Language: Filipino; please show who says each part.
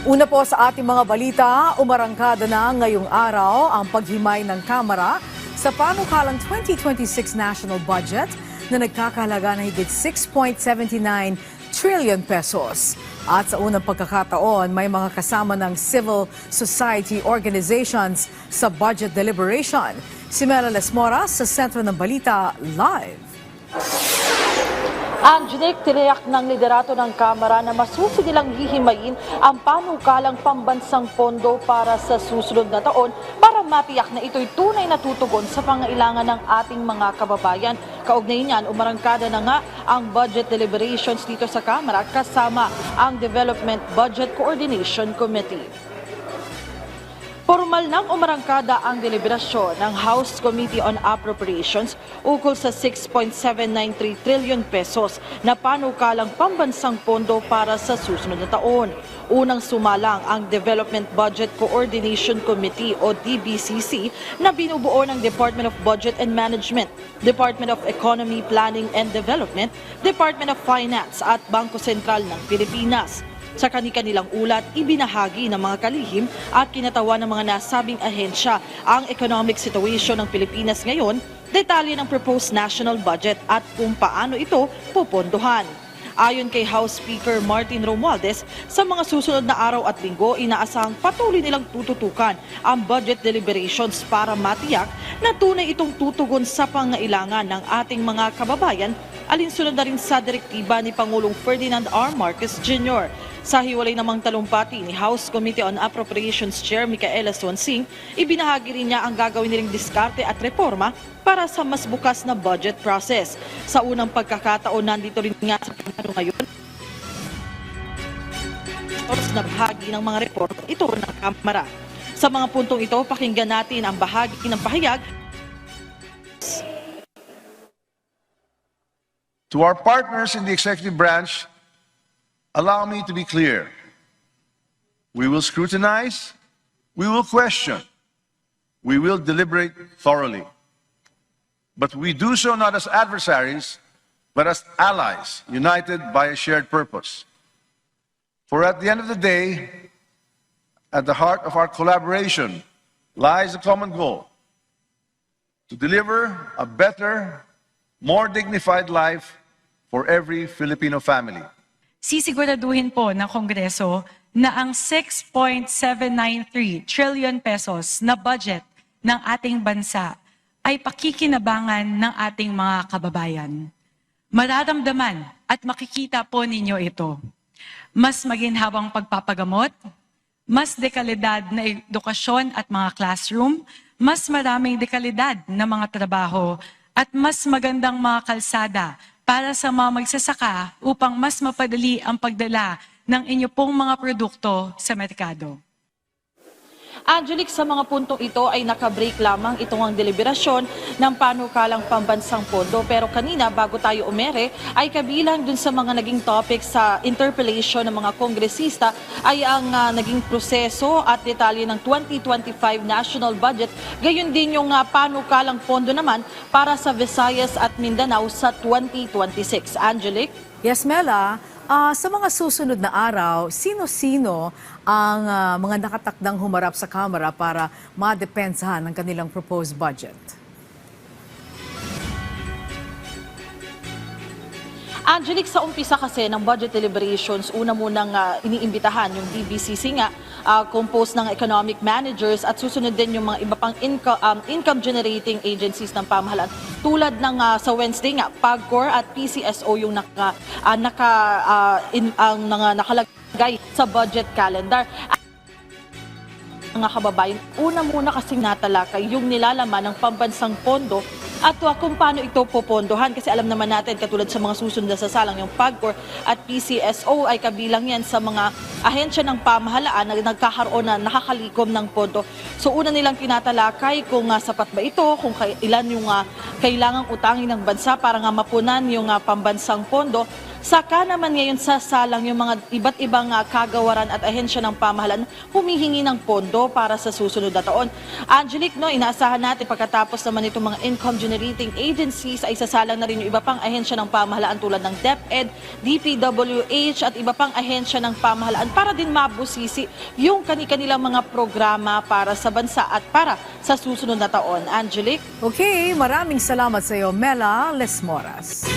Speaker 1: Una po sa ating mga balita, umarangkada na ngayong araw ang paghimay ng Kamara sa panukalang 2026 national budget na nagkakahalaga ng higit 6.79 trillion pesos. At sa unang pagkakataon, may mga kasama ng civil society organizations sa budget deliberation. Si Mela Lesmora sa Sentro ng Balita Live.
Speaker 2: Angelic, tiniyak ng liderato ng Kamara na masusi nilang hihimayin ang panukalang pambansang pondo para sa susunod na taon para matiyak na ito'y tunay na tutugon sa pangailangan ng ating mga kababayan. Kaugnay niyan, umarangkada na nga ang budget deliberations dito sa Kamara kasama ang Development Budget Coordination Committee. Formal nang umarangkada ang deliberasyon ng House Committee on Appropriations ukol sa 6.793 trillion pesos na panukalang pambansang pondo para sa susunod na taon. Unang sumalang ang Development Budget Coordination Committee o DBCC na binubuo ng Department of Budget and Management, Department of Economy, Planning and Development, Department of Finance at Bangko Sentral ng Pilipinas. Sa kanilang ulat, ibinahagi ng mga kalihim at kinatawan ng mga nasabing ahensya ang economic situation ng Pilipinas ngayon, detalye ng proposed national budget at kung paano ito popondohan. Ayon kay House Speaker Martin Romualdez, sa mga susunod na araw at linggo, inaasahang patuloy nilang tututukan ang budget deliberations para matiyak na tunay itong tutugon sa pangailangan ng ating mga kababayan, alinsunod na rin sa direktiba ni Pangulong Ferdinand R. Marcos Jr. Sa hiwalay namang talumpati ni House Committee on Appropriations Chair Micaela Swansing, ibinahagi rin niya ang gagawin nilang diskarte at reforma para sa mas bukas na budget process. Sa unang pagkakataon, nandito rin nga sa panahon ngayon na bahagi ng mga reforma ito ng Kamara. Sa mga puntong ito, pakinggan natin ang bahagi ng pahayag.
Speaker 3: To our partners in the executive branch, allow me to be clear. We will scrutinize, we will question, we will deliberate thoroughly. But we do so not as adversaries, but as allies, united by a shared purpose. For at the end of the day, at the heart of our collaboration lies a common goal: to deliver a better, more dignified life for every Filipino family.
Speaker 4: Sisiguraduhin po ng Kongreso na ang 6.793 trillion pesos na budget ng ating bansa ay pakikinabangan ng ating mga kababayan. Mararamdaman at makikita po ninyo ito. Mas maginhawang pagpapagamot, mas dekalidad na edukasyon at mga classroom, mas maraming dekalidad na mga trabaho, at mas magandang mga kalsada para sa mga magsasaka upang mas mapadali ang pagdala ng inyo pong mga produkto sa merkado.
Speaker 2: Angelic, sa mga puntong ito ay nakabreak lamang itong ang deliberasyon ng panukalang pambansang pondo. Pero kanina, bago tayo umere, ay kabilang dun sa mga naging topic sa interpellation ng mga kongresista ay ang naging proseso at detalye ng 2025 national budget. Gayon din yung panukalang pondo naman para sa Visayas at Mindanao sa 2026. Angelic?
Speaker 1: Yes, Mela. Sa mga susunod na araw, sino-sino ang mga nakatakdang humarap sa Kamara para madepensahan ang kanilang proposed budget?
Speaker 2: Angelic, sa umpisa kasi ng budget deliberations, una munang iniimbitahan yung DBCC nga, composed ng economic managers at susunod din yung mga iba pang income generating agencies ng pamahalaan. Tulad ng sa Wednesday nga, PAGCOR at PCSO yung nakalagay sa budget calendar. Mga kababayan, una muna kasing natalakay yung nilalaman ng pambansang pondo at kung paano ito popondohan, kasi alam naman natin katulad sa mga susunod na sasalang yung PAGCOR at PCSO ay kabilang yan sa mga ahensya ng pamahalaan na nagkakaroon na nakakalikom ng pondo. So una nilang tinatalakay kung sapat ba ito, kung ilan yung kailangang utangin ng bansa para nga mapunan yung pambansang pondo. Saka naman ngayon sasalang yung mga iba't ibang kagawaran at ahensya ng pamahalaan humihingi ng pondo para sa susunod na taon. Angelic, no, inaasahan natin pagkatapos naman itong mga income generating agencies ay sasalang na rin yung iba pang ahensya ng pamahalaan tulad ng DepEd, DPWH at iba pang ahensya ng pamahalaan para din mabusisi yung kanilang mga programa para sa bansa at para sa susunod na taon. Angelic?
Speaker 1: Okay, maraming salamat sa iyo, Mela Lesmoras.